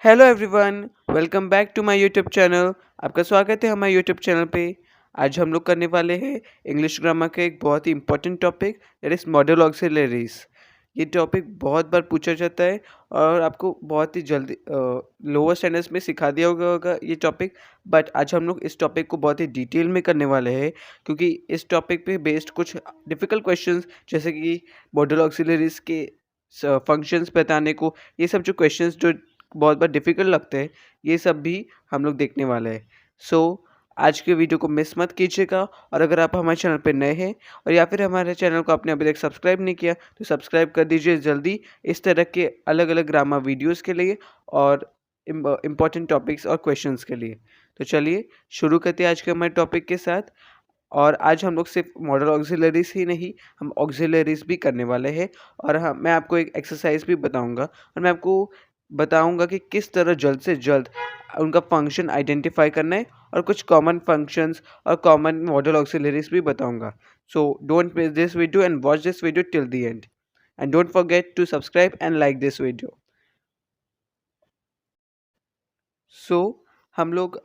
Hello everyone, welcome back to my YouTube channel. आपका स्वागत है हमारे यूट्यूब चैनल पे। आज हम लोग करने वाले हैं इंग्लिश ग्रामर का एक बहुत ही important topic, that is modal auxiliaries. ये टॉपिक बहुत बार पूछा जाता है और आपको बहुत ही जल्दी लोअर स्टैंडर्ड्स में सिखा दिया होगा ये टॉपिक। बट आज हम लोग इस टॉपिक को बहुत ही डिटेल में करने वाले हैं, क्योंकि इस टॉपिक पे बेस्ड कुछ डिफ़िकल्ट क्वेश्चंस जैसे कि मॉडल ऑक्सिलरीज के फंक्शंस बताने को, ये सब जो क्वेश्चंस जो बहुत बार डिफ़िकल्ट लगते हैं, ये सब भी हम लोग देखने वाले हैं। सो आज के वीडियो को मिस मत कीजिएगा, और अगर आप हमारे चैनल पे नए हैं और या फिर हमारे चैनल को आपने अभी तक सब्सक्राइब नहीं किया, तो सब्सक्राइब कर दीजिए जल्दी, इस तरह के अलग-अलग ग्रामर वीडियोज़ के लिए और इम्पोर्टेंट टॉपिक्स और क्वेश्चंस के लिए। तो चलिए शुरू करते हैं आज के हमारे टॉपिक के साथ। और आज हम लोग सिर्फ मॉडल ऑक्सिलरीज ही नहीं, हम ऑक्सिलरीज भी करने वाले हैं। और हाँ, मैं आपको एक एक्सरसाइज भी बताऊंगा, और मैं आपको बताऊंगा कि किस तरह जल्द से जल्द उनका फंक्शन आइडेंटिफाई करना है, और कुछ कॉमन फंक्शंस और कॉमन मॉडल ऑक्सिलरीज भी बताऊंगा। So don't miss this video and watch this video till the end, and don't forget to subscribe and like this video. So हम लोग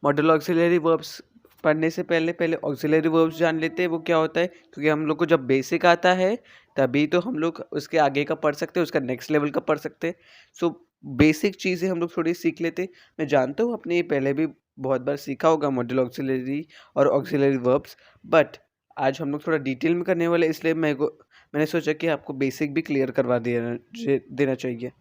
मॉडल ऑक्सिलरी वर्ब्स पढ़ने से पहले पहले ऑक्सिलरी वर्ब्स जान लेते हैं वो क्या होता है, क्योंकि हम लोग को जब बेसिक आता है तभी तो हम लोग उसके आगे का पढ़ सकते हैं, उसका नेक्स्ट लेवल का पढ़ सकते हैं। सो बेसिक चीज़ें हम लोग थोड़ी सीख लेते हैं। मैं जानता हूँ आपने ये पहले भी बहुत बार सीखा होगा मॉडल ऑक्सिलरी और ऑक्सिलरी वर्ब्स, बट आज हम लोग थोड़ा डिटेल में करने वाले, इसलिए मैंने सोचा कि आपको बेसिक भी क्लियर करवा देना चाहिए।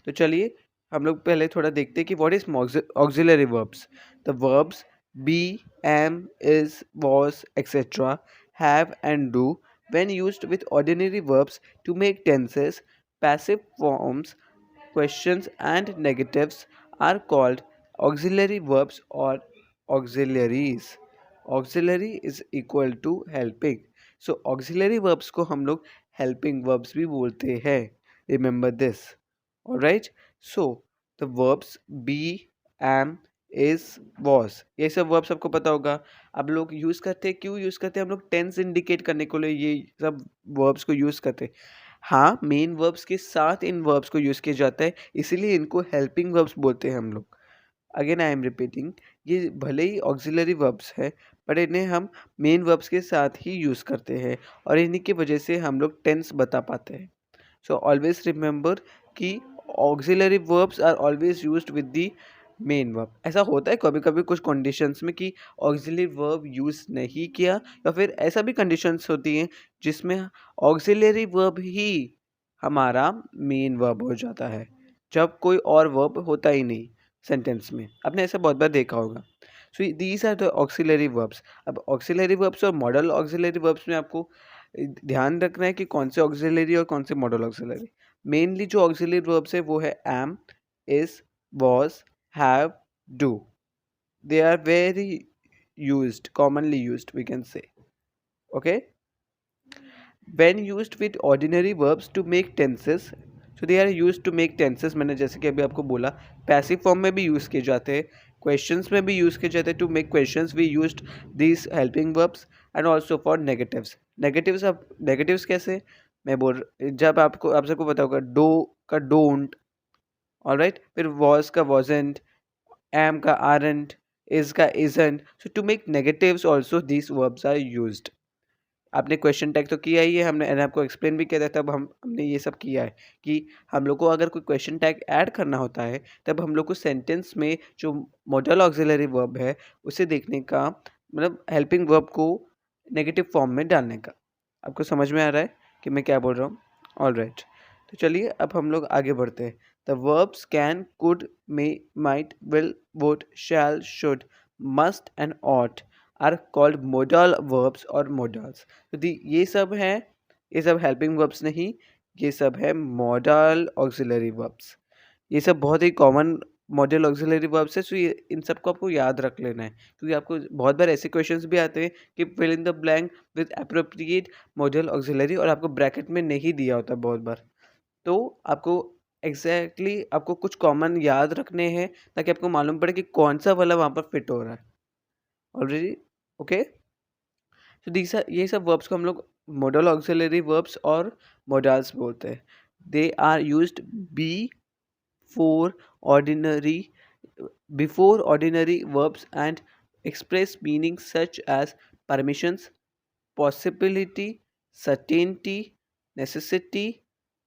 तो चलिए हम लोग पहले थोड़ा देखते हैं कि what is auxiliary verbs. The verbs be, am, is, was, etcetera have and do when used with ordinary verbs to make tenses, passive forms, questions and negatives are called auxiliary verbs or auxiliaries. Auxiliary is equal to helping. So auxiliary verbs को हम लोग helping verbs भी बोलते हैं. Remember this. Alright. So the verbs be, am, is, was, ये सब verbs आपको पता होगा। अब लोग यूज़ करते हैं, क्यों यूज़ करते हैं? हम लोग टेंस इंडिकेट करने के लिए ये सब वर्ब्स को यूज़ करते हैं। हाँ, मेन वर्ब्स के साथ इन वर्ब्स को यूज़ किया जाता है, इसीलिए इनको हेल्पिंग वर्ब्स बोलते हैं हम लोग। अगेन आई एम रिपीटिंग, ये भले ही ऑक्सिलरी वर्ब्स है, पर इन्हें हम मेन वर्ब्स के साथ ही यूज़ करते हैं, और इन्हीं की वजह से हम लोग टेंस बता पाते हैं। सो ऑलवेज रिमेंबर कि auxiliary verbs are always used with the main verb. ऐसा होता है कभी कभी कुछ कंडीशंस में कि ऑक्सिलरी वर्ब यूज़ नहीं किया, या फिर ऐसा भी कंडीशंस होती हैं जिसमें ऑक्सिलरी वर्ब ही हमारा मेन वर्ब हो जाता है, जब कोई और वर्ब होता ही नहीं सेंटेंस में। आपने ऐसा बहुत बार देखा होगा। So these are the auxiliary verbs. अब ऑक्सिलरी वर्ब्स और मॉडल ऑक्सिलरी वर्ब्स में आपको ध्यान रखना है कि कौन से ऑक्सिलरी और कौन से मॉडल ऑक्सिलरी। मेनली जो ऑक्सिलरी वर्ब्स है वो है am, is, was, have, do. They are very used, commonly used we can say. Okay, when used with ordinary verbs to make tenses, so they are used to make tenses। मैंने जैसे कि अभी आपको बोला, passive form में भी use किए जाते हैं, क्वेश्चंस में भी यूज़ किए जाते हैं। To make questions we used these helping verbs, and also for negatives. Negatives, अब नेगेटिव्स कैसे मैं बोल, जब आपको आप सबको पता होगा डो का डोंट, ऑलराइट, फिर वॉज का वॉजेंट, एम का आरंट, इज का isn't. So to make negatives also these verbs are used. आपने क्वेश्चन टैग तो किया ही है, मैंने आपको एक्सप्लेन भी किया था, तब हमने ये सब किया है कि हम लोग को अगर कोई क्वेश्चन टैग ऐड करना होता है, तब हम लोग को सेंटेंस में जो मॉडल ऑक्सिलरी वर्ब है उसे देखने का, मतलब हेल्पिंग वर्ब को नेगेटिव फॉर्म में डालने का। आपको समझ में आ रहा है कि मैं क्या बोल रहा हूँ? All right. तो चलिए अब हम लोग आगे बढ़ते हैं। The verbs can, could, may, might, will, would, shall, should, must and ought are called modal verbs और मोडल्स। तो ये सब हैं, ये सब हेल्पिंग वर्ब्स नहीं, ये सब है मॉडल ऑक्सिलरी वर्ब्स। ये सब बहुत ही कॉमन मॉडल ऑक्सिलरी वर्ब्स है। सो ये इन सबको आपको याद रख लेना है, क्योंकि आपको बहुत बार ऐसे क्वेश्चंस भी आते हैं कि fill in the blank with appropriate modal auxiliary, और आपको ब्रैकेट में नहीं दिया होता बहुत बार। तो आपको आपको कुछ कॉमन याद रखने हैं, ताकि आपको मालूम पड़े कि कौन सा वाला वहाँ पर फिट हो रहा है। Already okay. तो ये सब वर्ब्स को हम लोग मॉडल ऑक्सिलरी वर्ब्स और मोडाल्स बोलते हैं। They are used be before ordinary verbs and express meanings such as permissions, possibility, certainty, necessity,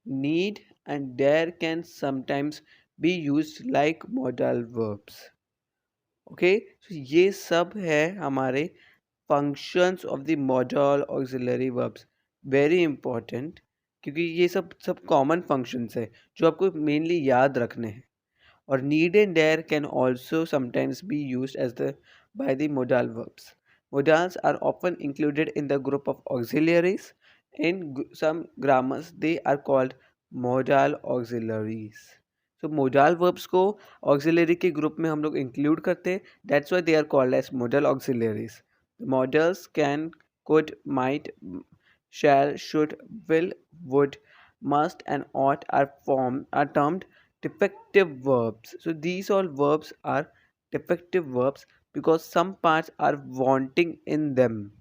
need, and dare can sometimes be used like modal verbs. Okay, तो ये सब है हमारे functions of the modal auxiliary verbs. Very important, क्योंकि ये सब common functions है जो आपको मेनली याद रखने हैं। और need and dare can also sometimes be used as the by the modal verbs. Modals are often included in the group of auxiliaries. In some grammars they are called modal auxiliaries. So modal verbs को auxiliary के group में हम लोग include करते हैं, that's why they are called as modal auxiliaries. The modals can, could, might, shall, should, will, would, must, and ought are termed defective verbs. So these all verbs are defective verbs because some parts are wanting in them.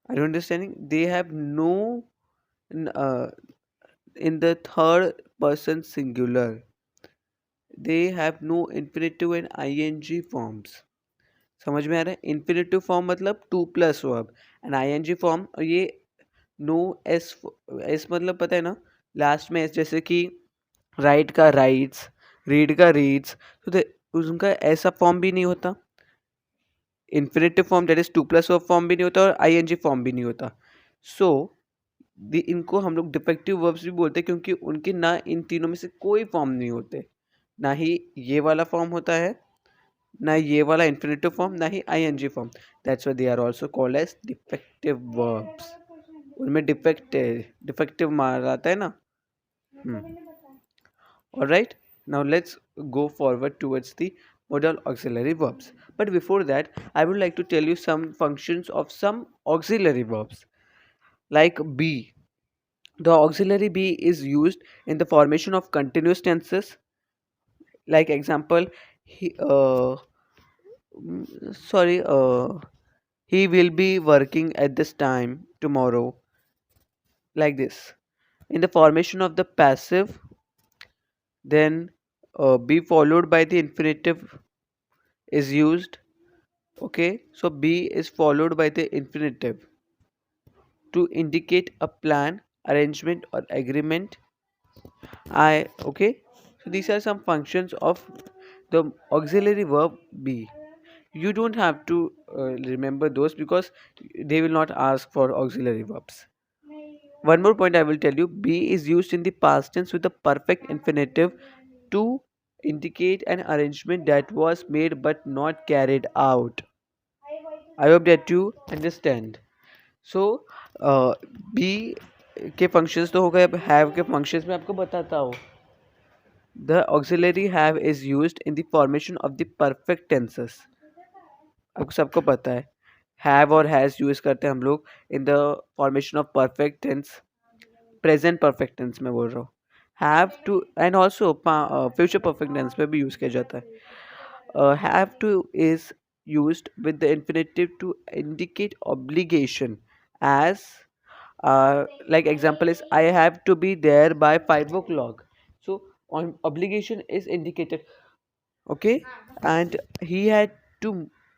Are you understanding? They have no uh, in the third person singular. They have no infinitive and ing forms. समझ में आ रहा है? Infinitive form मतलब to plus verb and ING form, और ये no S, S मतलब पता है ना, लास्ट में एस, जैसे कि राइट का राइट्स, रीड का रीड्स, तो उनका ऐसा फॉर्म भी नहीं होता। Infinitive form that is to plus verb form भी नहीं होता और आईएनजी फॉर्म भी नहीं होता। सो इनको हम लोग डिफेक्टिव वर्ब्स भी बोलते हैं क्योंकि उनके ना इन तीनों में से कोई फॉर्म नहीं होते, ना ही ये वाला फॉर्म होता है, ना ये वाला इन्फिनेटिव फॉर्म, ना ही ING form. That's why they are also called as defective verbs. उनमें डिफेक्टिव मार आता है ना। Alright, now let's go forward towards the modal auxiliary verbs. But before that, I would like to tell you some functions of some auxiliary verbs. Like be. The auxiliary be is used in the formation of continuous tenses. Like example, he, sorry, he will be working at this time tomorrow. Like this. In the formation of the passive, then be followed by the infinitive is used. Okay, so be is followed by the infinitive to indicate a plan, arrangement, or agreement. Okay, so these are some functions of the auxiliary verb be. You don't have to remember those because they will not ask for auxiliary verbs. One more point I will tell you, be is used in the past tense with the perfect infinitive to indicate an arrangement that was made but not carried out. I hope that you understand. So be के functions तो हो गए, अब have के functions में आपको बताता हूँ। The auxiliary have is used in the formation of the perfect tenses. आपको सबको पता है हैव और हैज़ यूज़ करते हैं हम लोग in the formation of perfect tense, present perfect tense में बोल रहा हूँ। Have to and also future perfect tense में भी यूज़ किया जाता है। Have to is used with the infinitive to indicate obligation, as like example is I have to be there by 5 o'clock. So on obligation is indicated. Okay, and he had to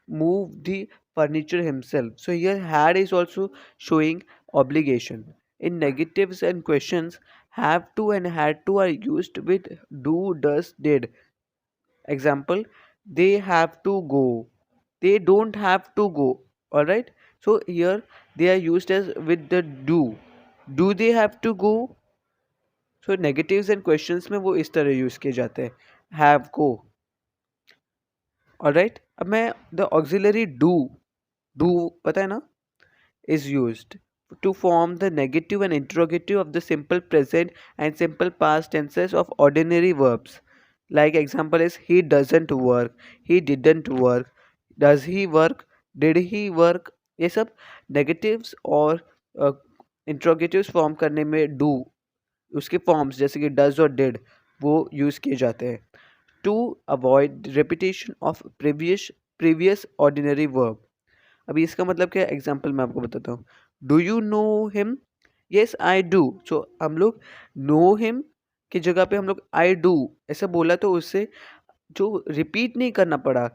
move the furniture himself, so here had is also showing obligation. In negatives and questions, have to and had to are used with do, does, did. Example, they have to go, they don't have to go. All right, so here they are used as with the do they have to go. so negatives and questions में वो इस तरह use किए जाते हैं, have को। Alright, अब मैं द ऑक्सिलरी डू पता है ना, is used to form the negative and interrogative of the simple present and simple past tenses of ordinary verbs. Like example is he doesn't work, he didn't work, does he work, did he work. ये सब negatives और interrogatives form करने में do उसके forms जैसे कि does और did वो यूज़ किए जाते हैं to avoid repetition of previous ordinary verb. अभी इसका मतलब क्या है, एग्जाम्पल मैं आपको बताता हूँ। Do you know him, yes I do. So हम लोग नो हिम की जगह पे हम लोग आई डू ऐसा बोला तो उससे जो रिपीट नहीं करना पड़ा।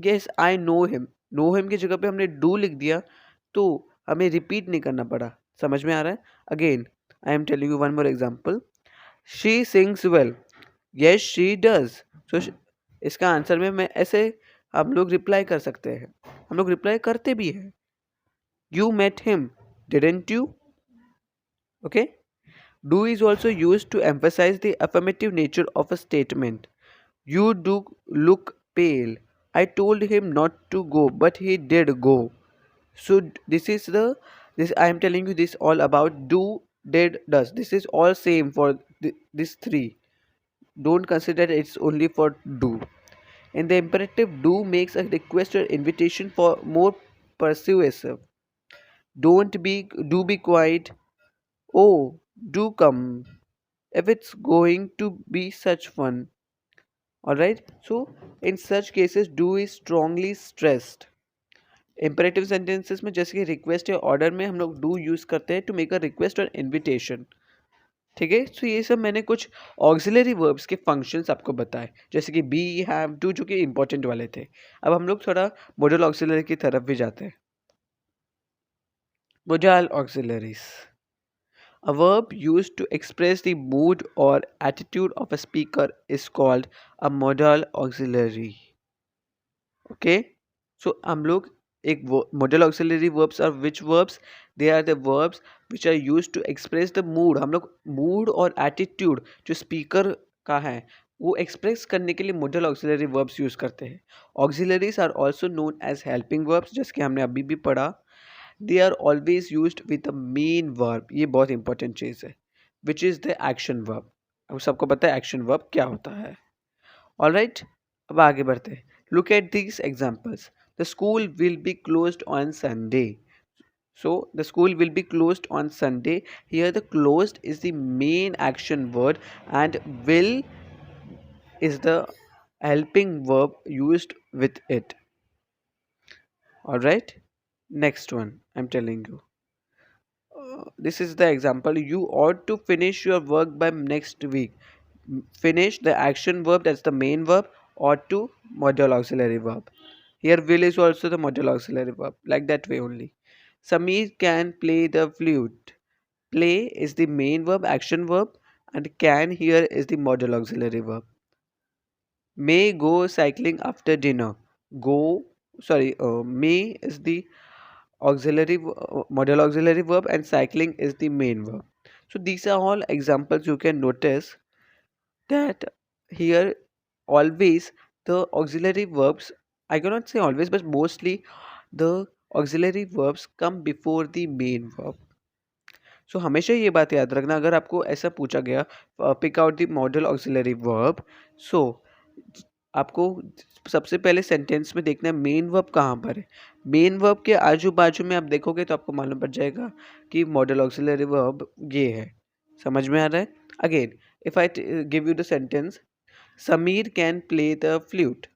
यस आई नो हिम की जगह पे हमने डू लिख दिया तो हमें रिपीट नहीं करना पड़ा। समझ में आ रहा है? Again I am telling you one more example. She sings well. Yes she does. So इसका आंसर में मैं ऐसे हम लोग रिप्लाई कर सकते हैं, हम लोग रिप्लाई करते भी हैं। You met him didn't you? Okay. Do is also used to emphasize the affirmative nature of a statement. You do look pale. I told him not to go, but he did go. So this is the this I am telling you this all about do, did, does. This is all same for these three. Don't consider it's only for do. In the imperative, do makes a request or invitation for more persuasive. Don't be do be quiet. Oh, do come. If it's going to be such fun. Alright, so in such cases do is strongly stressed. Imperative sentences में जैसे कि request या order में हम लोग do use करते हैं to make a request और इनविटेशन। ठीक है, तो ये सब मैंने कुछ ऑक्सिलरी वर्ब्स के फंक्शंस आपको बताए, जैसे कि बी हैव डू जो कि इंपॉर्टेंट वाले थे। अब हम लोग थोड़ा मॉडल ऑक्सिलरी की तरफ भी जाते हैं। Model auxiliaries, a verb used to express the mood or attitude of a speaker is called a modal auxiliary. Okay, so हम लोग एक modal auxiliary verbs are which verbs? They are the verbs which are used to express the mood. हम लोग mood और attitude जो speaker का है वो express करने के लिए modal auxiliary verbs use करते हैं। Auxiliaries are also known as helping verbs, जैसे कि हमने अभी भी पढ़ा। They are always used with the main verb, ये बहुत इंपॉर्टेंट चीज़ है, which is the action verb। अब सबको पता है action verb क्या होता है। Alright, अब आगे बढ़ते हैं। Look at these examples. The school will be closed on Sunday. So the school will be closed on Sunday. Here the closed is the main action word and will is the helping verb used with it. Alright, next one I'm telling you. This is the example. You ought to finish your work by next week. Finish the action verb, that's the main verb. Ought to modal auxiliary verb. Here will is also the modal auxiliary verb, like that way only. Samir can play the flute. Play is the main verb, action verb, and can here is the modal auxiliary verb. May go cycling after dinner. Go, may is the modal auxiliary verb and cycling is the main verb. So these are all examples. You can notice that here always the auxiliary verbs, I cannot say always but mostly the auxiliary verbs come before the main verb. So हमेशा ये बात याद रखना, अगर आपको ऐसा पूछा गया pick out the modal auxiliary verb, so आपको सबसे पहले सेंटेंस में देखना है मेन वर्ब कहाँ पर है। मेन वर्ब के आजू बाजू में आप देखोगे तो आपको मालूम पड़ जाएगा कि मॉडल ऑक्सिलरी वर्ब ये है। समझ में आ रहा है? Again if I give you the sentence Sameer can play the flute.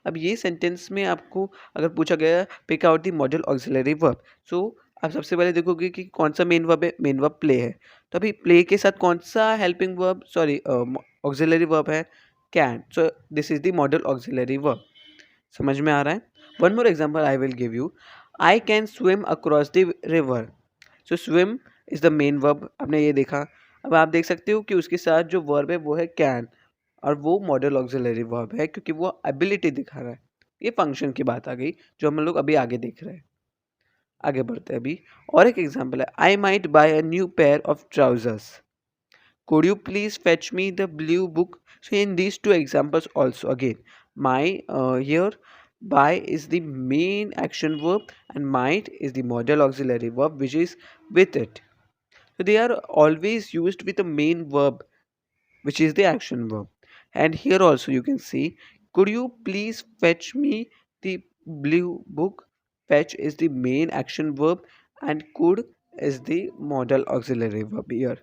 अब ये सेंटेंस में आपको अगर पूछा गया pick out the modal auxiliary verb, so आप सबसे पहले देखोगे कि कौन सा मेन वर्ब है, मेन वर्ब प्ले है। तो अभी प्ले के साथ कौन सा हेल्पिंग वर्ब ऑक्सिलरी वर्ब है, can. So this is the modal auxiliary verb. समझ में आ रहा है? One more example I will give you. I can swim across the river. So swim is the main verb, आपने ये देखा। अब आप देख सकते हो कि उसके साथ जो वर्ब है वो है कैन, और वो मॉडल ऑक्सिलरी वर्ब है क्योंकि वो एबिलिटी दिखा रहा है। ये फंक्शन की बात आ गई जो हम लोग अभी आगे देख रहे हैं। आगे बढ़ते हैं अभी। और एक एग्जांपल है, I might buy a new pair of trousers. Could you please fetch me the blue book? So in these two examples also again, my here by is the main action verb and might is the modal auxiliary verb which is with it. So they are always used with the main verb which is the action verb. And here also you can see, could you please fetch me the blue book? Fetch is the main action verb and could is the modal auxiliary verb here.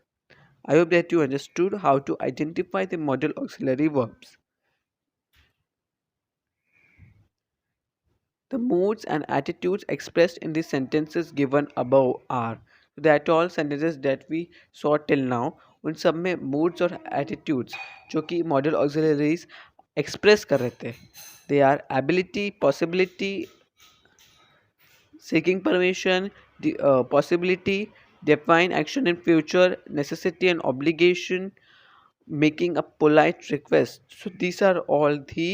I hope that you understood how to identify the modal auxiliary verbs. The moods and attitudes expressed in the sentences given above are, that all sentences that we saw till now, उन सब में moods और attitudes जो कि model auxiliaries express कर रहे थे, they are ability, possibility, seeking permission, the possibility, define action in future, necessity and obligation, making a polite request. So these are all the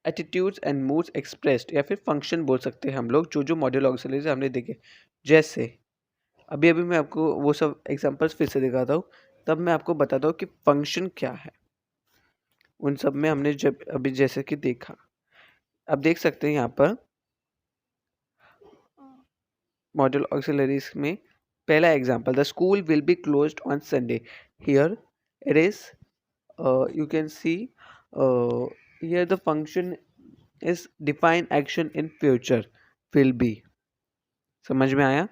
attitudes and moods expressed, या फिर function बोल सकते हैं हम लोग, जो जो मॉडल ऑक्सिलरीज हमने देखे। जैसे अभी अभी मैं आपको वो सब एग्जांपल्स फिर से दिखाता हूँ, तब मैं आपको बताता हूँ कि फंक्शन क्या है। उन सब में हमने जब अभी जैसे कि देखा, अब देख सकते हैं यहाँ पर मॉडल ऑक्सिलरीज में पहला example, the school will be closed on Sunday. Here it is, you can see here the function is define action in future, will be। समझ में आया?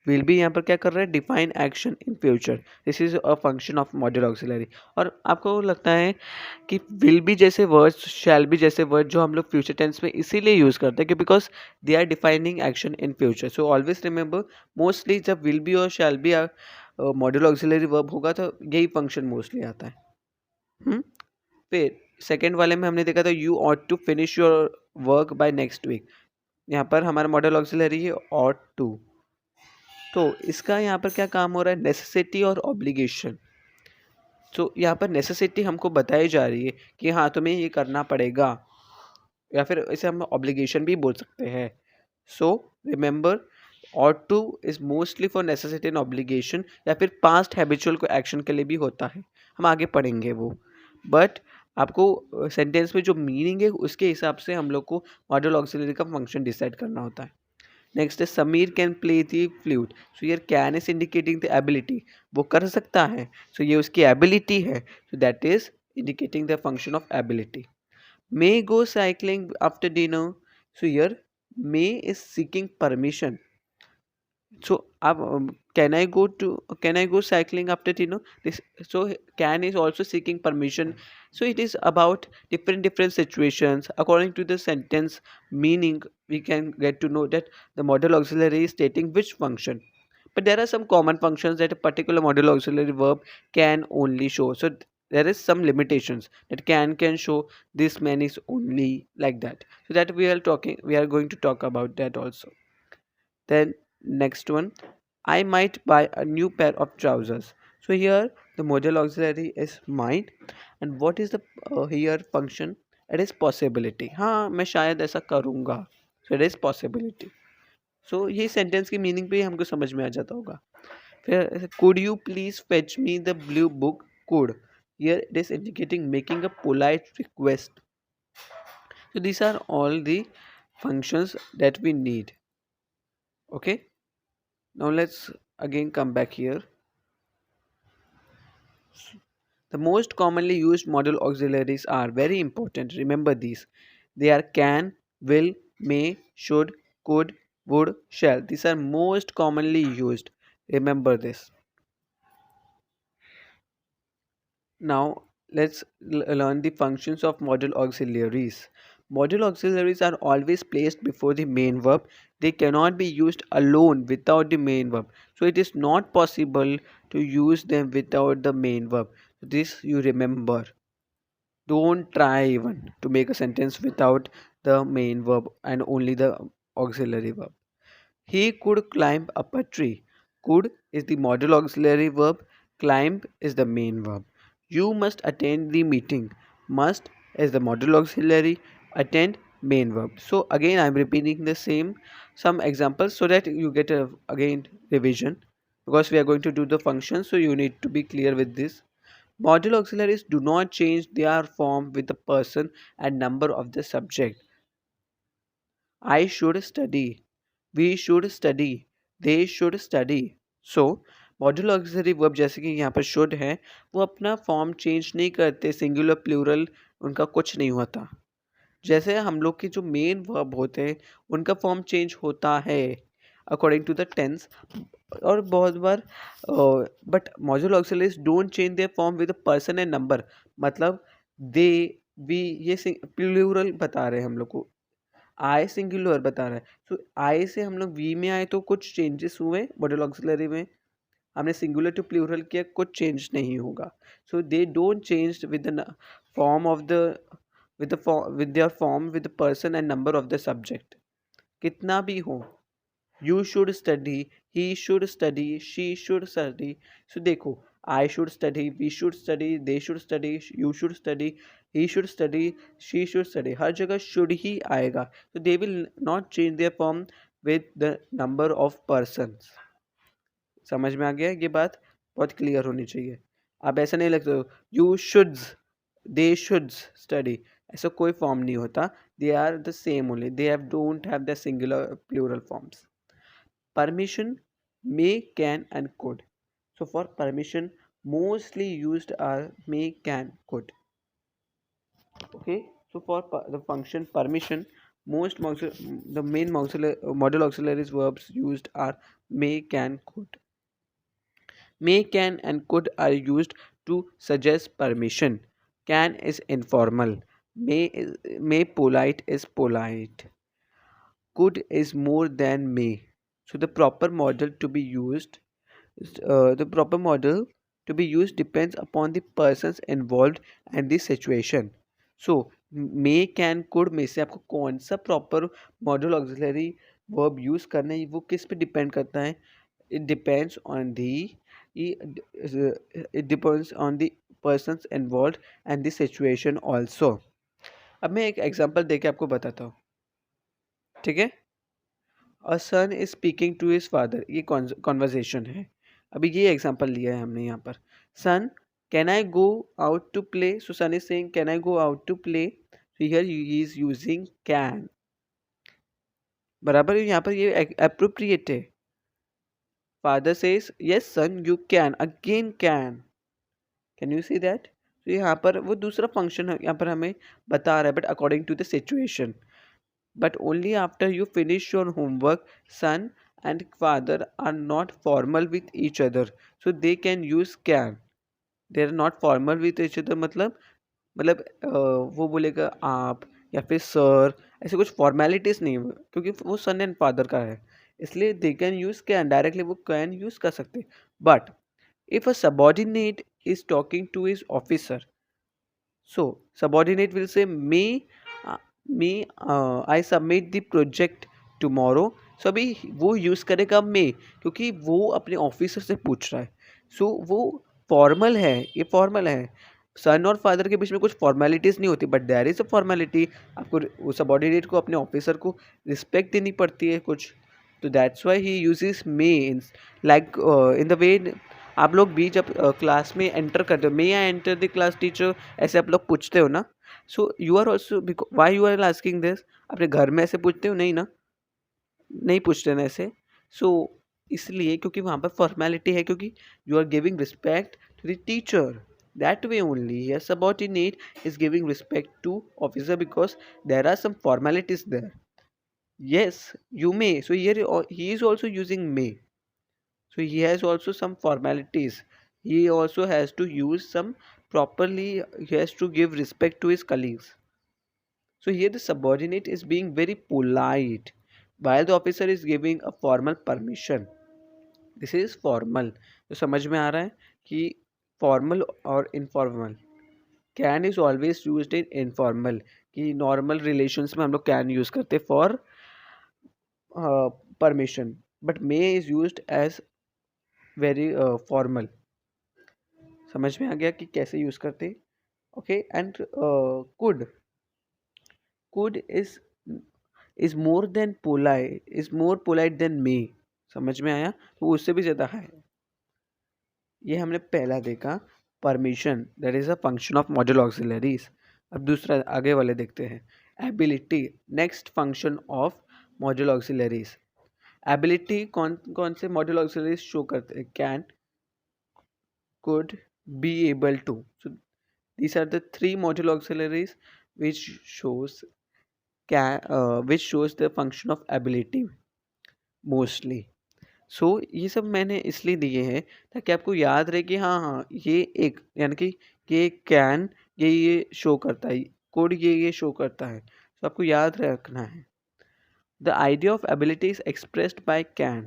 will be यहाँ पर क्या कर रहा है, define action in future, this is a function of modal auxiliary। और आपको लगता है कि will be जैसे वर्ड्स, shall be जैसे वर्ड जो हम लोग फ्यूचर टेंस में इसीलिए यूज करते हैं कि because they are defining action in future. So always remember, mostly जब will be और shall be modal auxiliary verb होगा तो यही फंक्शन मोस्टली आता है। फिर सेकेंड वाले में हमने देखा था you ought to finish your work by next week. यहाँ पर हमारा मॉडल ऑक्सिलरी है ऑट टू। तो इसका यहाँ पर क्या काम हो रहा है, नेसेसिटी और ऑब्लिगेशन। तो यहाँ पर नेसेसिटी हमको बताई जा रही है कि हाँ तुम्हें ये करना पड़ेगा, या फिर इसे हम ऑब्लिगेशन भी बोल सकते हैं। So remember, ought to is mostly for necessity and obligation, या फिर पास्ट हैबिचुअल को एक्शन के लिए भी होता है, हम आगे पढ़ेंगे वो। बट आपको सेंटेंस में जो मीनिंग है उसके हिसाब से हम लोग को मॉडल ऑक्सिलरी का फंक्शन डिसाइड करना होता है। नेक्स्ट है Sameer can play the flute. So year can is indicating the ability, वो कर सकता है, सो ये उसकी एबिलिटी है, so that is indicating the function of ability. May go cycling after dinner. So year may is seeking permission. So can I go cycling after dinner? This, so can is also seeking permission. So it is about different situations. According to the sentence meaning, we can get to know that the modal auxiliary is stating which function. But there are some common functions that a particular modal auxiliary verb can only show. So there is some limitations that can show this many is only like that. So that we are going to talk about that also. Then next one, I might buy a new pair of trousers. So here the modal auxiliary is might, and what is the here function? It is possibility. हाँ मैं शायद ऐसा करूँगा, so it is possibility. So ये sentence की meaning पे ही हमको समझ में आ जाता होगा। फिर could you please fetch me the blue book? Could, here it is indicating making a polite request. So these are all the functions that we need. Okay. Now let's again come back here. The most commonly used modal auxiliaries are very important. Remember these. They are can, will, may, should, could, would, shall. These are most commonly used. Remember this. Now let's learn the functions of modal auxiliaries. Modal auxiliaries are always placed before the main verb. They cannot be used alone without the main verb. So it is not possible to use them without the main verb. This you remember. Don't try even to make a sentence without the main verb and only the auxiliary verb. He could climb up a tree. Could is the modal auxiliary verb. Climb is the main verb. You must attend the meeting. Must is the modal auxiliary. Attend main verb. So again I am repeating the same some examples so that you get a again revision, because we are going to do the function, so you need to be clear with this. Modal auxiliaries do not change their form with the person and number of the subject. I should study, we should study, they should study. So module auxiliary verb जैसे कि यहाँ पर should है, वो अपना form change नहीं करते, singular plural उनका कुछ नहीं होता। जैसे हम लोग के जो मेन वर्ब होते हैं उनका फॉर्म चेंज होता है अकॉर्डिंग टू द टेंस, और बहुत बार but modal auxiliaries don't change their form with person and number. मतलब दे, वी, ये प्लूरल बता रहे हैं हम लोग को, आई सिंगुलर बता रहा है। सो आई से हम लोग वी में आए तो कुछ चेंजेस हुए मॉडल ऑक्सिलरी में, हमने सिंगुलर टू प्लूरल किया, कुछ चेंज नहीं होगा. So they don't change with the form of the with their form with the person and number of the subject. कितना भी हो, you should study, he should study, she should study. So देखो, I should study, we should study, they should study, you should study, he should study, she should study. हर जगह should ही आएगा. So they will not change their form with the number of persons. समझ में आ गया ये बात? बहुत clear होनी चाहिए. आप ऐसा नहीं लगता you shoulds, they shoulds study, ऐसा कोई फॉर्म नहीं होता. They are the same only. They don't have the singular plural forms. Permission, may, can and could. So for permission, mostly used are may, can, could. Okay. So for the function permission, the main modal auxiliaries verbs used are may, can, could. May, can and could are used to suggest permission. Can is informal. May polite is polite. Could is more than may. So the proper model to be used depends upon the persons involved and the situation. So may, can, could में से आपको कौन सा proper modal auxiliary verb use करना है, वो किस पे डिपेंड करता है? It depends on the persons involved and the situation also. अब मैं एक एग्जांपल देके आपको बताता हूँ, ठीक है? A son is speaking to his father, ये कॉन्वर्जेशन है. अभी ये एग्जांपल लिया है हमने यहाँ पर. Son, can I go out to play? So son is saying can I go out to play. Here he is using can. बराबर, यहाँ पर ये अप्रोप्रिएट है. Father says yes son you can, again can you see that? तो यहाँ पर वो दूसरा फंक्शन है, यहाँ पर हमें बता रहा है, but according to the situation. But only after you finish your homework, son and father are not formal with each other, so they can use can. They are not formal with each other, मतलब वो बोलेगा आप या फिर sir, ऐसे कुछ formalities नहीं है, क्योंकि वो सन एंड फादर का है, इसलिए they can use can, directly वो कैन यूज कर सकते. But if a subordinate is talking to his officer, so subordinate will say I submit the project tomorrow. So अभी वो यूज़ करेगा may, क्योंकि वो अपने ऑफिसर से पूछ रहा है. सो वो फॉर्मल है, ये फॉर्मल है. सन और फादर के बीच में कुछ फॉर्मेलिटीज़ नहीं होती, but there is a formality. आपको सबॉर्डिनेट को अपने ऑफिसर को रिस्पेक्ट देनी पड़ती है कुछ. तो that's why he uses may in, like in the way आप लोग भी जब क्लास में एंटर करते हो, may I enter the class teacher, ऐसे आप लोग पूछते हो ना. So you are also, why you are asking this? अपने घर में ऐसे पूछते हो नहीं ना? नहीं पूछते ना ऐसे. सो इसलिए क्योंकि वहाँ पर फॉर्मेलिटी है, क्योंकि you are giving respect to the teacher. That way only a subordinate is giving respect to officer because there are some formalities there. Yes, you may. So here he is also using may. So he has also some formalities. He also has to use some properly. He has to give respect to his colleagues. So here the subordinate is being very polite while the officer is giving a formal permission. This is formal. तो समझ में आ रहा है कि formal और informal. Can is always used in informal, कि normal relations में हम लोग can use करते for permission, but may is used as very formal. समझ में आ गया कि कैसे यूज करते. Okay. And could is more than polite, is more polite than may. समझ में आया? तो उससे भी ज़्यादा है. ये हमने पहला देखा, permission, that is a function of model auxiliaries. अब दूसरा आगे वाले देखते हैं, ability, next function of model auxiliaries. Ability कौन कौन से मॉडल ऑक्सिलरीज शो करते हैं? Can, could, be able to. So these are the three modal auxiliaries which shows the function of ability mostly. So ये सब मैंने इसलिए दिए हैं ताकि आपको याद रहे कि हाँ ये एक, यानी कि ये कैन ये शो करता है, कोड ये शो करता है. तो आपको याद रखना है. The idea of ability is expressed by can.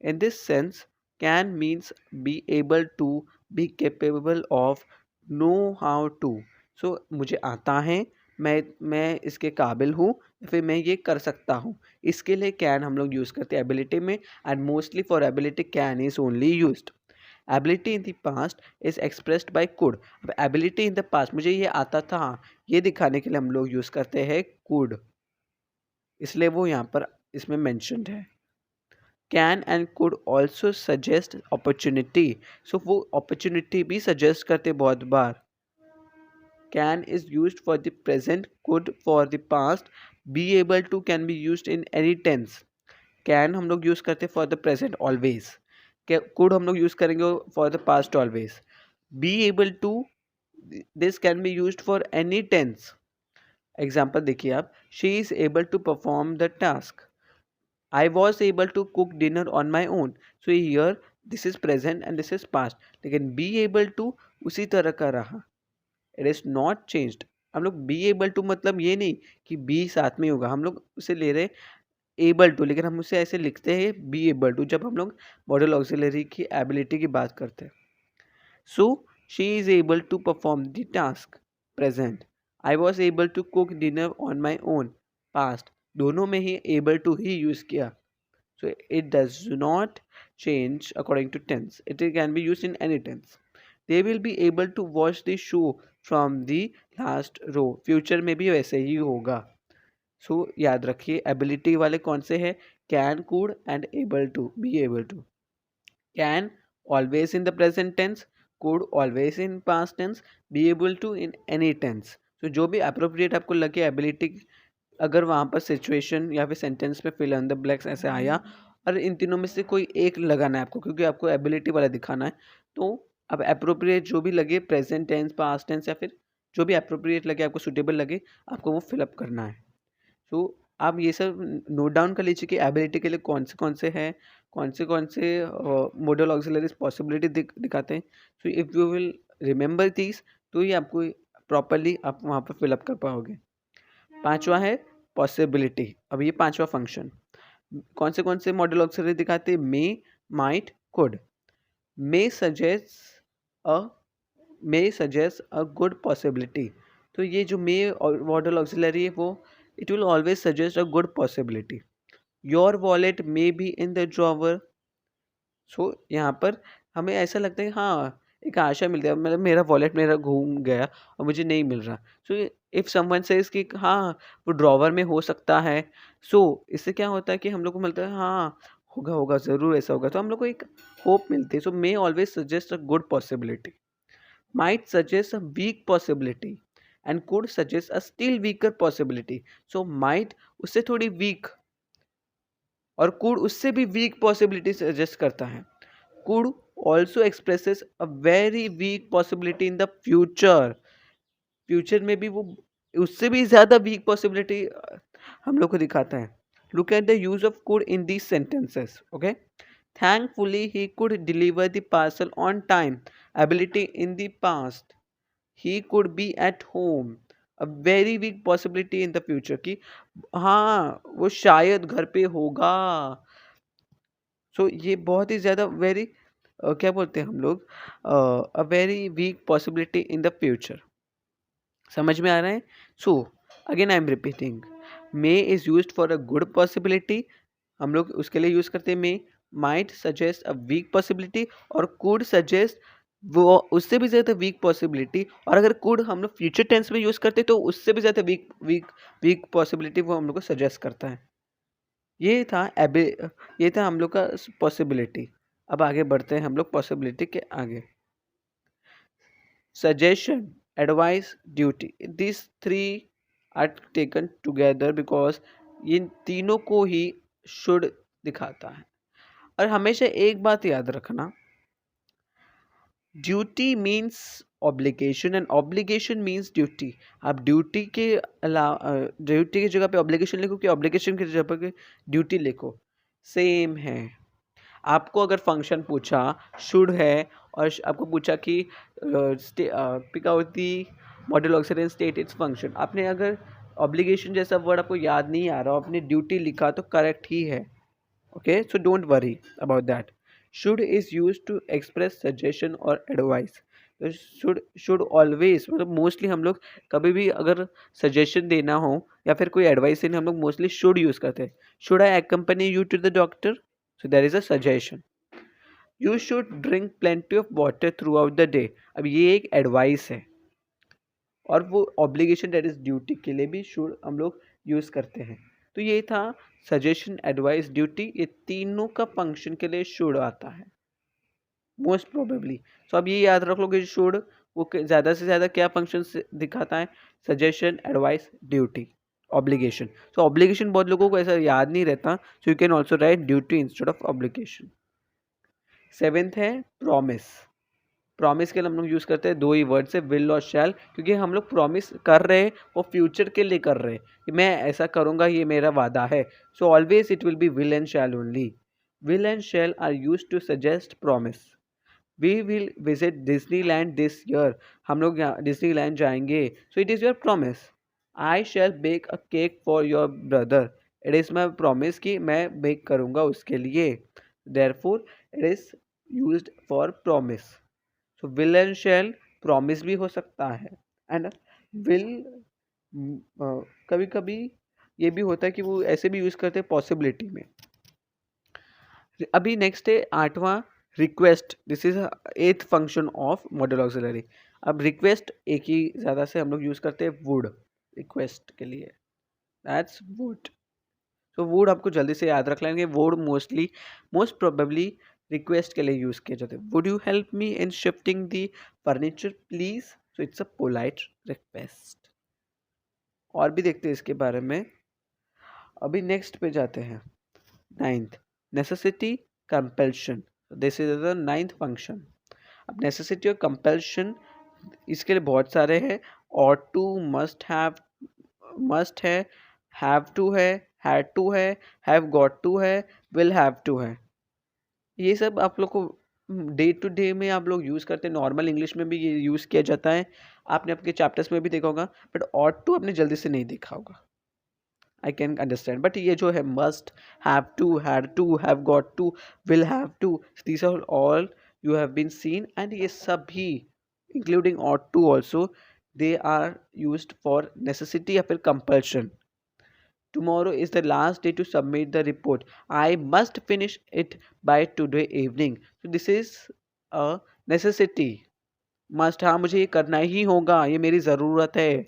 In this sense, can means be able to, be capable of, know how to. So मुझे आता है, मैं इसके काबिल हूँ, फिर मैं ये कर सकता हूँ। इसके लिए कैन हम लोग यूज़ करते हैं एबिलिटी में, and mostly for ability can is only used. Ability in the past is expressed by could. अब एबिलिटी इन द पास्ट, मुझे ये आता था, ये दिखाने के लिए हम लोग यूज़ करते हैं कुड, इसलिए वो यहाँ पर इसमें मेंशन्ड है। Can and could also suggest opportunity. So वो अपॉर्चुनिटी भी सजेस्ट करते बहुत बार। Can is used for the present, could for the past, be able to can be used in any tense. Can हम लोग यूज़ करते for the present always, could हम लोग यूज़ करेंगे for the past always. Be able to, this can be used for any tense. Example देखिए आप, she is able to perform the task, I was able to cook dinner on my own. So here this is present and this is past. लेकिन be able to उसी तरह का रहा. It is not changed. हम लोग be able to मतलब ये नहीं कि be साथ में होगा, हम लोग उसे ले रहे able to, लेकिन हम उसे ऐसे लिखते हैं be able to जब हम लोग modal auxiliary की ability की बात करते हैं. So she is able to perform the task. Present. I was able to cook dinner on my own. Past. दोनों में ही able to ही यूज़ किया. So it does not change according to tense. It can be used in any tense. They will be able to watch the show from the last row. Future में भी वैसे ही होगा. So याद रखिए ability वाले कौन से हैं? Can, could and able to. Be able to. Can always in the present tense. Could always in past tense. Be able to in any tense. So जो भी appropriate आपको लगे ability, अगर वहाँ पर सिचुएशन या फिर सेंटेंस में फिल इन द ब्लैंक्स ऐसे आया और इन तीनों में से कोई एक लगाना है आपको, क्योंकि आपको एबिलिटी वाला दिखाना है, तो अब अप्रोप्रिएट जो भी लगे, प्रेजेंट टेंस, पास्ट टेंस या फिर जो भी अप्रोप्रिएट लगे, आपको सुटेबल लगे, आपको वो फिलअप करना है। तो आप ये सब नोट डाउन कर लीजिए कि एबिलिटी के लिए कौन से हैं, कौन से मॉडल ऑक्सिलरीज पॉसिबिलिटी दिखाते हैं। So if you will remember this, तो ये आपको प्रॉपरली आप वहाँ पर फिलअप कर पाओगे। पांचवा है पॉसिबिलिटी। अब ये पांचवा फंक्शन कौन से मॉडल ऑक्सिलरी दिखाते हैं? May, might, could. May a suggest a good possibility. तो ये जो मे मॉडल ऑक्सिलरी है वो it will always suggest a good possibility. Your wallet may be in the drawer. So यहाँ पर हमें ऐसा लगता है हाँ एक आशा मिलती है, मतलब मेरा वॉलेट मेरा घूम गया और मुझे नहीं मिल रहा। सो इफ़ समवन सेज कि हाँ वो ड्रॉवर में हो सकता है, सो इससे क्या होता है कि हम लोग को मिलता है हाँ होगा होगा ज़रूर ऐसा होगा, तो हम लोग को एक होप मिलती है। So may always suggest a good possibility, might suggest a weak possibility and could suggest a still weaker possibility. So might उससे थोड़ी वीक और कुड उससे भी वीक पॉसिबिलिटी सजेस्ट करता है। could also expresses a very weak possibility in the future. Future में भी वो उससे भी ज़्यादा वीक पॉसिबिलिटी हम लोग को दिखाता है। Look at the use of could in these sentences. Okay, thankfully he could deliver the parcel on time. Ability in the past, he could be at home. A very weak possibility in the future कि हाँ वो शायद घर पे होगा। सो ये बहुत ही ज़्यादा वेरी क्या बोलते हैं हम लोग, a very weak possibility in the future. समझ में आ रहा है? So again I am repeating, may is used for a good possibility, हम लोग उसके लिए यूज़ करते हैं may. Might suggest a weak possibility और कुड सजेस्ट वो उससे भी ज़्यादा वीक पॉसिबिलिटी, और अगर कुड हम लोग फ्यूचर टेंस में यूज़ करते तो उससे भी ज़्यादा वीक पॉसिबिलिटी वो हम लोग को सजेस्ट करता है। ये था ये था हम लोग का पॉसिबिलिटी। अब आगे बढ़ते हैं हम लोग पॉसिबिलिटी के आगे। Suggestion, advice, duty, this three are taken together because इन तीनों को ही शुड दिखाता है। और हमेशा एक बात याद रखना, duty means obligation and obligation means duty. आप ड्यूटी के अलावा ड्यूटी की जगह पे ऑब्लिगेशन लिखो कि ऑब्लिगेशन की जगह पे ड्यूटी लिखो, सेम है। आपको अगर फंक्शन पूछा शुड है और आपको पूछा कि pick out the modal auxiliary state its function, आपने अगर ऑब्लिगेशन जैसा वर्ड आपको याद नहीं आ रहा, आपने ड्यूटी लिखा तो करेक्ट ही है। Okay, so don't worry about that. Should is use to express suggestion और एडवाइस। तो शुड ऑलवेज मतलब मोस्टली हम लोग कभी भी अगर सजेशन देना हो या फिर कोई एडवाइस देना, हम लोग मोस्टली शुड यूज करते हैं। Should I accompany you to the doctor, so there is a suggestion. You should drink plenty of water throughout the day, अब ये एक एडवाइस है। और वो ऑब्लिगेशन दैट इज ड्यूटी के लिए भी शुड हम लोग यूज करते हैं। तो ये था सजेशन, एडवाइस, ड्यूटी, ये तीनों का फंक्शन के लिए शुड आता है मोस्ट प्रोबेबली। सो अब ये याद रख लो कि शुड वो ज़्यादा से ज़्यादा क्या फंक्शन दिखाता है, सजेशन, एडवाइस, ड्यूटी, ऑब्लिगेशन। सो ऑब्लिगेशन बहुत लोगों को ऐसा याद नहीं रहता, so you can also right duty instead of obligation. Seventh है प्रॉमिस। प्रॉमिस के लिए हम लोग यूज़ करते हैं दो ही वर्ड से, विल और शैल, क्योंकि हम लोग प्रॉमिस कर रहे हैं वो फ्यूचर के लिए कर रहे हैं कि मैं ऐसा करूँगा, ये मेरा वादा है। So always it will be will and shall only. Will and shall are use to suggest promise. We will visit Disneyland this year, हम लोग यहाँ डिज्नीलैंड जाएंगे, so it is your promise. I shall bake a cake for your brother, it is my promise कि मैं bake करूँगा उसके लिए। Therefore it is used for promise. So will and shall promise भी हो सकता है, एंड विल कभी कभी ये भी होता है कि वो ऐसे भी यूज़ करते हैं पॉसिबिलिटी में। अभी नेक्स्ट है आठवां, रिक्वेस्ट। दिस इज एथ फंक्शन ऑफ मॉडल ऑक्सिलरी। अब रिक्वेस्ट एक ही ज़्यादा से हम लोग यूज़ करते हैं वुड रिक्वेस्ट के लिए, दैट्स वुड। तो वुड आपको जल्दी से याद रख लेंगे, would mostly most probably request के लिए यूज़ किए जाते हैं। Would you help me in shifting the furniture please, so it's a polite request. और भी देखते हैं इसके बारे में। अभी नेक्स्ट पे जाते हैं, ninth, necessity compulsion. This is the ninth function. अब नेसेसिटी और कंपल्शन इसके लिए बहुत सारे हैं। ought to, must have, must है, हैव टू है, हैड टू है, हैव गॉट टू है, विल हैव टू है। ये सब आप लोग को डे टू डे में आप लोग यूज़ करते हैं, नॉर्मल इंग्लिश में भी ये यूज़ किया जाता है। आपने आपके चैप्टर्स में भी देखा होगा, बट ought टू आपने जल्दी से नहीं देखा होगा, आई कैन अंडरस्टैंड। बट ये जो है must, have to, had to, have got to, will have to, these are all you have been seen, and ये सभी including ought to also, they are used for necessity या फिर compulsion. Tomorrow is the last day to submit the report. I must finish it by today evening. So this is a necessity. Must, हाँ मुझे ये करना ही होगा, ये मेरी ज़रूरत है।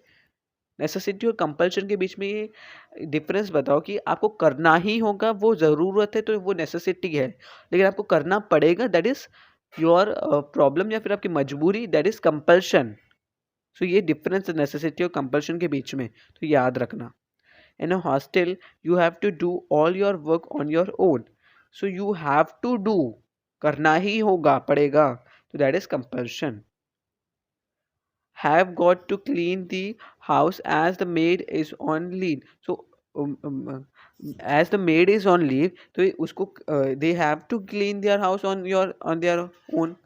नेसेसिटी और कंपल्शन के बीच में ये डिफरेंस बताओ कि आपको करना ही होगा वो ज़रूरत है तो वो नेसेसिटी है, लेकिन आपको करना पड़ेगा दैट इज़ योर प्रॉब्लम या फिर आपकी मजबूरी, दैट इज़ कंपल्शन। सो ये डिफरेंस नेसेसिटी और कंपल्शन के बीच में, तो याद रखना। In a hostel you have to do all your work on your own, so you have to do, करना ही होगा, पड़ेगा, तो that is compulsion। have got to clean the house as the maid is on leave, so as the maid is on leave, तो उसको they have to clean their house on their own।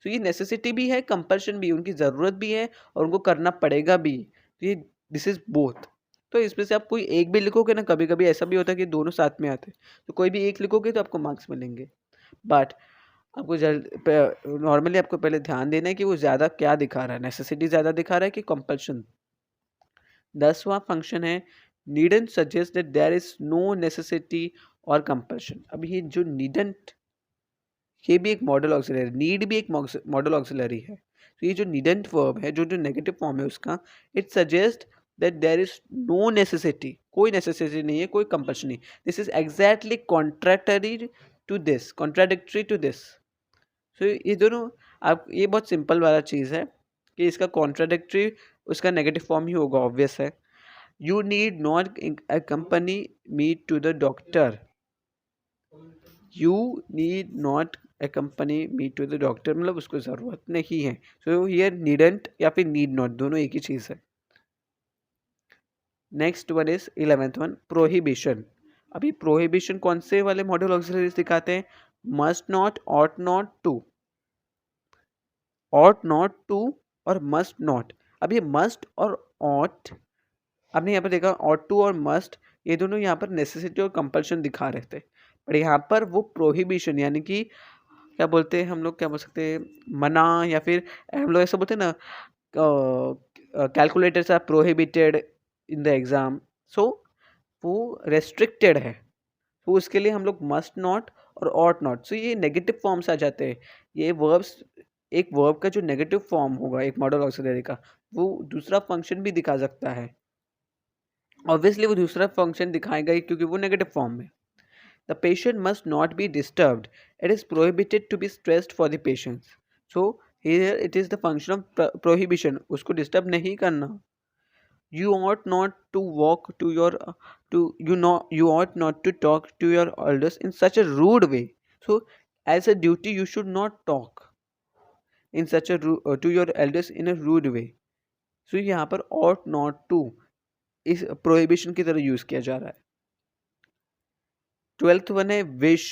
so ये necessity भी है, compulsion भी, उनकी ज़रूरत भी है और उनको करना पड़ेगा भी, तो ये दिस इज बोथ। तो इसमें से आप कोई एक भी लिखोगे ना, कभी कभी ऐसा भी होता है कि दोनों साथ में आते हैं, तो कोई भी एक लिखोगे तो आपको मार्क्स मिलेंगे। बट आपको नॉर्मली आपको पहले ध्यान देना है कि वो ज़्यादा क्या दिखा रहा है, नेसेसिटी ज़्यादा दिखा रहा है कि कंपल्शन। 10वां फंक्शन है needn't suggest that there is no necessity और कंपल्शन। अब ये जो नीडेंट, ये भी एक मॉडल ऑक्सिलरी, नीड भी एक मॉडल ऑक्सिलरी है। तो ये जो नीडेंट वर्ब है, जो जो नेगेटिव फॉर्म है उसका, it suggest that there is no necessity, कोई नेसेसिटी नहीं है, कोई कंपल्शन नहीं। This is exactly contractory to this, contradictory to this. So ये दोनों, आप ये बहुत सिंपल वाला चीज़ है कि इसका कॉन्ट्राडिक्टरी उसका नेगेटिव फॉर्म ही होगा, ऑब्वियस है। You need not accompany me to the doctor, you need not accompany me to the doctor, मतलब उसको ज़रूरत नहीं है। सो हियर नीडेंट या फिर नीड नॉट दोनों एक ही चीज़ है। Next one is 11th one, prohibition. अभी प्रोहिबिशन कौन से वाले मॉडल ऑक्सिलरीज दिखाते हैं, must not, ought not to, ought not to और मस्ट नॉट। अब ये मस्ट और ऑट, आपने यहाँ पर देखा ऑट टू और मस्ट, ये दोनों यहाँ पर नेसेसिटी और कंपल्शन दिखा रहे थे, पर यहाँ पर वो प्रोहिबिशन यानी कि क्या बोलते हैं हम लोग, क्या बोल सकते हैं, मना, या फिर हम लोग ऐसा बोलते हैं ना, calculators are prohibited in the exam. So वो रेस्ट्रिक्टेड है, तो उसके लिए हम लोग मस्ट नॉट और ऑट नॉट, सो ये नेगेटिव फॉर्म्स आ जाते हैं। ये वर्ब्स, एक वर्ब का जो नेगेटिव फॉर्म होगा एक मॉडल ऑक्सिलरी का, वो दूसरा फंक्शन भी दिखा सकता है। ऑब्वियसली वो दूसरा फंक्शन दिखाएगा ही, क्योंकि वो नेगेटिव फॉर्म में। The patient must not be disturbed, it is prohibited to be stressed for the patients. So here it is the function of prohibition, उसको डिस्टर्ब नहीं करना। You ought not to walk to your to you know you ought not to talk to your elders in such a rude way. So as a duty you should not talk in such a to your elders in a rude way. So यहाँ पर ought not to इस prohibition की तरह use किया जा रहा है। 12th one है wish।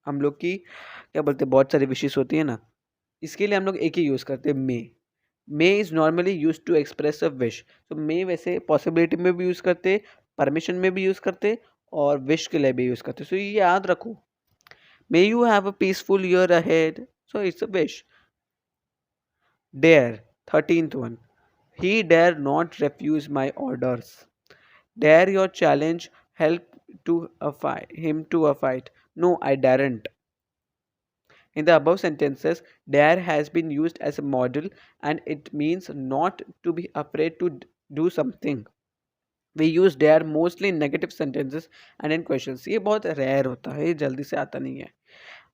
हम लोग की क्या बोलते हैं, बहुत सारी विशेष होती है ना, इसके लिए हम लोग एक ही यूज करते हैं, may is normally use to express a wish. तो मे वैसे पॉसिबिलिटी में भी यूज करते, परमिशन में भी यूज करते, और विश के लिए भी यूज करते। सो ये याद रखो, may you have a peaceful year ahead, so it's a wish. Dare, 13th one, he dare not refuse my orders. Dare your challenge help to a fight him to a fight. No, I daren't. In the above sentences, dare has been used as a model and it means not to be afraid to do something. We use dare mostly in negative sentences and in questions. ये बहुत rare होता है, ये जल्दी से आता नहीं है।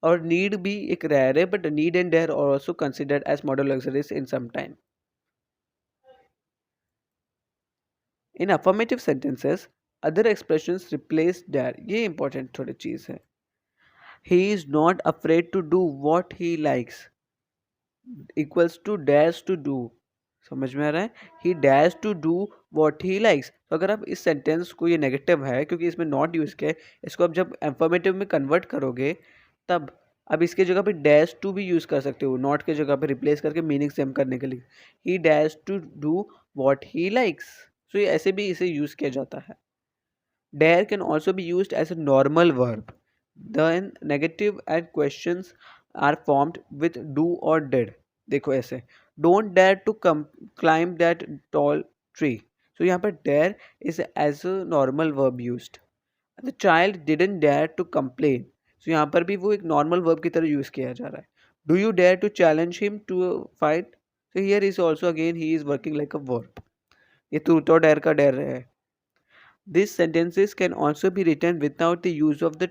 और need भी एक rare है, but need and dare are also considered as modal auxiliaries in some time. In affirmative sentences, other expressions replace dare. ये important थोड़ी चीज़ है। He is not afraid to do what he likes equals to dares to do। समझ में आ रहा है, he dash to do what he likes. तो अगर आप इस सेंटेंस को, ये नेगेटिव है क्योंकि इसमें नॉट यूज किया है, इसको आप जब एफर्मेटिव में कन्वर्ट करोगे तब अब इसके जगह पे डैश टू भी यूज कर सकते हो, नॉट के जगह पे रिप्लेस करके मीनिंग सेम करने के लिए। He dash to do what he likes. So ये ऐसे भी इसे यूज किया जाता है। Dare can also be used as a normal verb. Then negative and questions are formed with do or did. देखो ऐसे, don't dare to climb that tall tree. So यहाँ पर dare is as a normal verb used. The child didn't dare to complain. So यहाँ पर भी वो एक normal verb की तरह use किया जा रहा है. Do you dare to challenge him to a fight? So here is also again he is working like a verb. ये truth और dare का dare है. These sentences can also be written without the use of the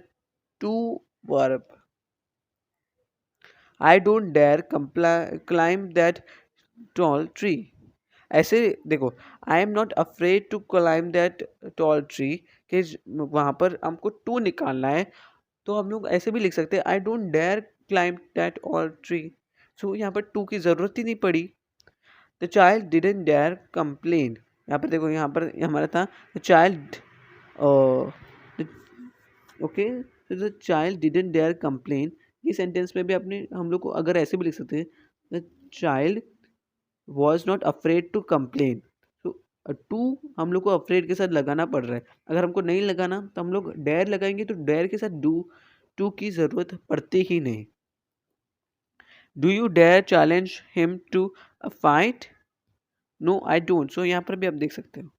to verb. I don't dare climb that tall tree. ऐसे देखो, I am not afraid to climb that tall tree, कि वहाँ पर हमको to निकालना है, तो हम लोग ऐसे भी लिख सकते हैं, I don't dare climb that all tree. So यहाँ पर टू की ज़रूरत ही नहीं पड़ी। The child didn't dare complain, यहाँ पर देखो, यहाँ पर हमारा था द चाइल्ड, ओके, तो the child didn't dare complain. ये सेंटेंस में भी अपने हम लोग को अगर ऐसे भी लिख सकते हैं, the child was not afraid to complain. तो टू हम लोग को अफ्रेड के साथ लगाना पड़ रहा है, अगर हमको नहीं लगाना तो हम लोग डेयर लगाएंगे, तो डेयर के साथ डू टू की ज़रूरत पड़ती ही नहीं। Do you dare challenge him to a fight? No I don't. So यहाँ पर भी आप देख सकते हो।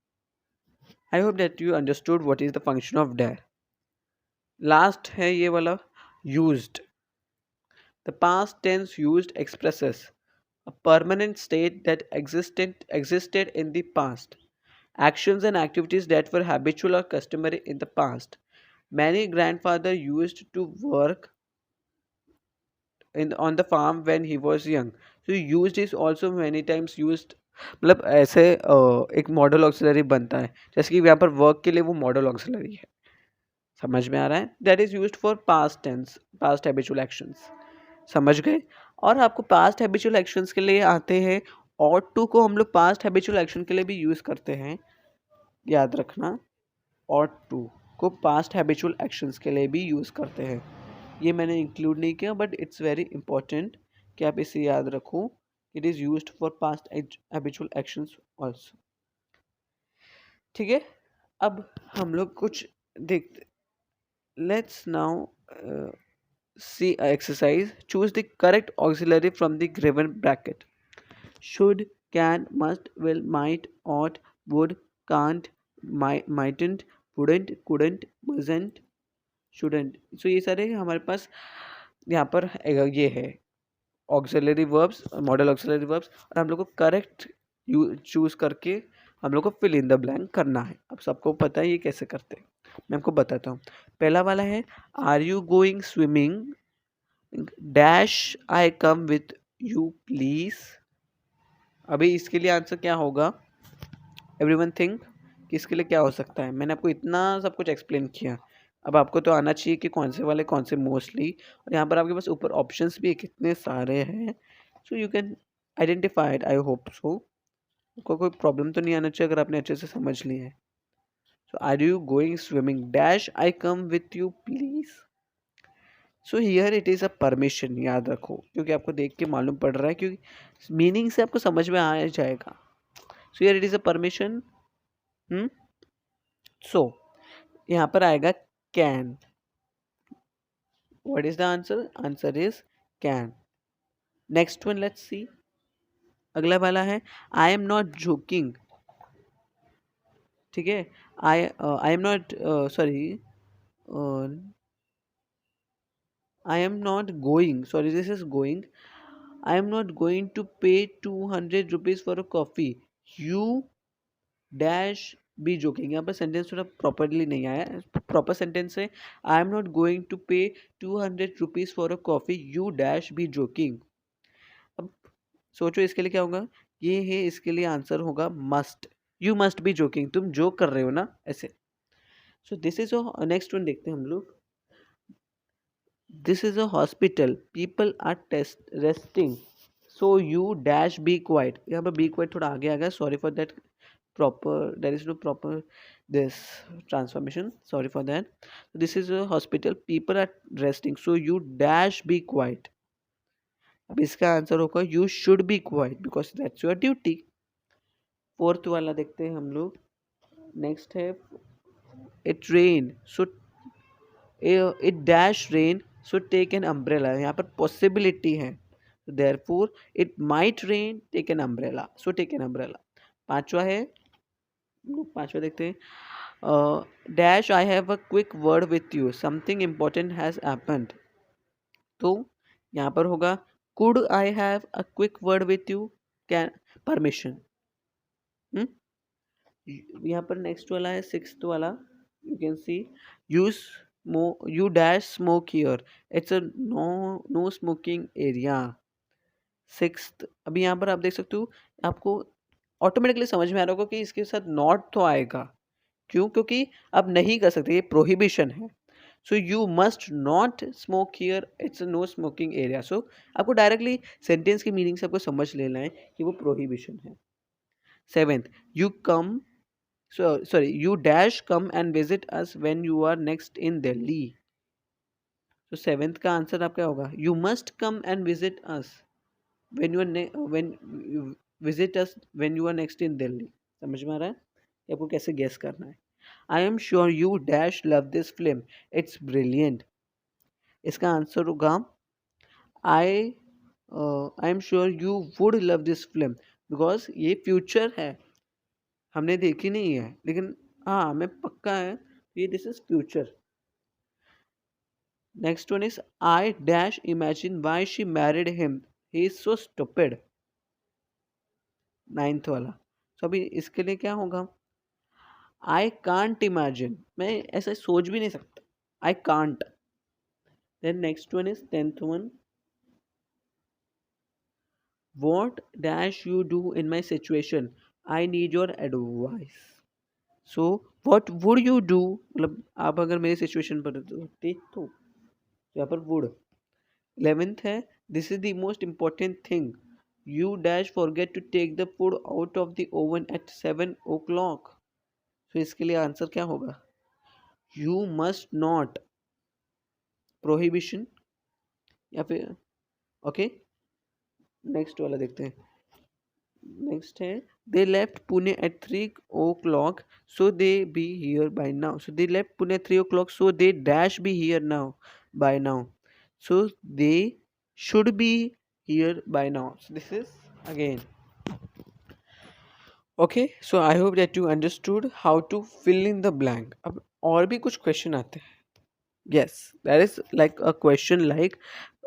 I hope that you understood what is the function of dare. Last है ये वाला, used. The past tense used expresses a permanent state that existed in the past. Actions and activities that were habitual or customary in the past. Many grandfather used to work on the farm when he was young. So used is also many times used, मतलब ऐसे एक model auxiliary बनता है, जैसे कि यहाँ पर work के लिए वो मॉडल ऑक्सिलरी है। समझ में आ रहा है? That is used for past tense, past habitual actions. समझ गए? और आपको पास्ट हैबिचुअल एक्शंस के लिए आते हैं, और टू को हम लोग पास्ट हैबिचुअल एक्शन के लिए भी यूज़ करते हैं, याद रखना। और टू को पास्ट हैबिचुअल एक्शंस के लिए भी यूज़ करते हैं। ये मैंने इंक्लूड नहीं किया, बट इट्स वेरी इंपॉर्टेंट कि आप इसे याद रखो। It is used for past habitual actions also. ठीक है, अब हम लोग कुछ देखते, let's now See exercise. Choose the correct auxiliary from the given bracket. Should, can, must, will, might, ought, would, can't, mightn't, wouldn't, couldn't, mustn't, shouldn't. So ये सारे हमारे पास यहाँ पर ये है auxiliary verbs, model auxiliary verbs, और हम लोग को करेक्ट चूज करके हम लोग को फिल इन द ब्लैंक करना है। अब सबको पता है ये कैसे करते हैं, मैं आपको बताता हूँ। पहला वाला है, are you going swimming dash I come with you please. अभी इसके लिए आंसर क्या होगा, एवरीवन थिंक कि इसके लिए क्या हो सकता है। मैंने आपको इतना सब कुछ एक्सप्लेन किया, अब आपको तो आना चाहिए कि कौन से वाले कौन से मोस्टली, और यहाँ पर आपके पास ऊपर ऑप्शंस भी कितने सारे हैं, so you can identify it, I hope so. कोई प्रॉब्लम तो नहीं आना चाहिए अगर आपने अच्छे से समझ लिया है। So are you going swimming dash I come with you please. So here it is a permission, याद रखो, क्योंकि आपको देख के मालूम पड़ रहा है, क्योंकि मीनिंग से आपको समझ में आ जाएगा। So here it is a permission. So यहाँ पर आएगा can. What is the answer, answer is can. Next one let's see, अगला वाला है, आई एम नॉट जोकिंग। ठीक है, I am not sorry, I am not going, sorry this is going, I am not going to pay 200 rupees for a coffee, you dash be joking. यहाँ पर sentence थोड़ा properly नहीं आया, proper sentence है, I am not going to pay 200 rupees for a coffee, you dash be joking. अब सोचो इसके लिए क्या होगा, ये है, इसके लिए आंसर होगा must, you must be joking, तुम जोक कर रहे हो ना, ऐसे। So this is next one देखते हैं हम लोग, this is a hospital, people are test resting, so you dash be quiet. यहाँ पर बी क्वाइट थोड़ा आगे आ गया, sorry for that, proper, there is no proper this transformation, sorry for that. This is a hospital, people are resting, so you dash be quiet। अब इसका answer होगा you should be quiet because that's your duty। Fourth वाला देखते हैं हम लोग, next है, it rain so it dash rain so take an umbrella। यहाँ पर possibility है, therefore it might rain, take an umbrella, so take an umbrella। पांचवा है, पांचवा देखते हैं, dash I have a quick word with you, something important has happened. तो यहाँ पर होगा could I have a quick word with you, can, permission. यहाँ पर नेक्स्ट वाला है, सिक्स्थ वाला, you can see, use you dash smoke here, it's a no no smoking area. Sixth, अभी यहाँ पर आप देख सकते हो, आपको ऑटोमेटिकली समझ में आ रहा होगा कि इसके साथ नॉट तो आएगा, क्यों, क्योंकि आप नहीं कर सकते, ये प्रोहिबिशन है। So you must not smoke here, it's no smoking area. So आपको डायरेक्टली सेंटेंस की मीनिंग से आपको समझ लेना है कि वो प्रोहिबिशन है। Seventh, you come, sorry you dash come and visit us when you are next in Delhi. तो सेवेंथ का आंसर आपका होगा, you must come and visit us when you are when visit us when you are next in Delhi. समझ में आ रहा है कि आपको कैसे गेस करना है। I am sure you dash love this film, it's brilliant. इसका आंसर होगा, I I am sure you would love this film, because ये फ्यूचर है, हमने देखी नहीं है, लेकिन हाँ हमें पक्का है ये this is future. Next one is, I dash imagine why she married him, he is so stupid. Ninth वाला, तो अभी इसके लिए क्या होगा, आई कांट इमेजिन, मैं ऐसा सोच भी नहीं सकता, I can't. Then next one is tenth one, what dash you do in my situation, I need your advice। so what would you do, मतलब आप अगर मेरी सिचुएशन पर होते तो यहाँ पर would। 11th है, this is the most important thing, you dash forget to take the food out of the oven at 7 o'clock। so इसके लिए आंसर क्या होगा, you must not, prohibition, या फिर ओके। नेक्स्ट वाला देखते हैं, नेक्स्ट है, they left Pune at 3 o'clock so they be here by now. So they left Pune 3 o'clock so they dash be here now by now. so they should be here by now. So this is again okay. So I hope that you understood how to fill in the blank. अब और भी कुछ question आते हैं. Yes, that is like a question like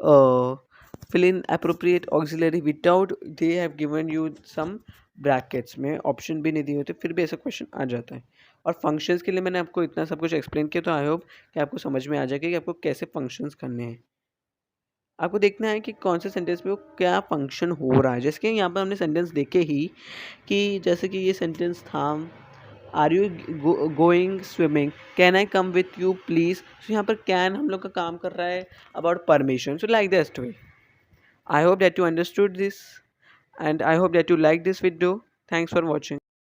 uh, fill in appropriate auxiliary without they have given you some brackets में option भी नहीं दिए होते, फिर भी ऐसा क्वेश्चन आ जाता है. और फंक्शंस के लिए मैंने आपको इतना सब कुछ एक्सप्लेन किया, तो आई होप कि आपको समझ में आ जाएगा कि आपको कैसे फंक्शंस करने हैं. आपको देखना है कि कौन से सेंटेंस में वो क्या फंक्शन हो रहा है. जैसे कि यहाँ पर हमने सेंटेंस देखे ही कि जैसे कि ये सेंटेंस था, are you going swimming, can I come with you please. तो यहाँ पर कैन हम लोग का काम कर रहा है about permission. So like that way. I hope that you understood this and I hope that you like this video. Thanks for watching.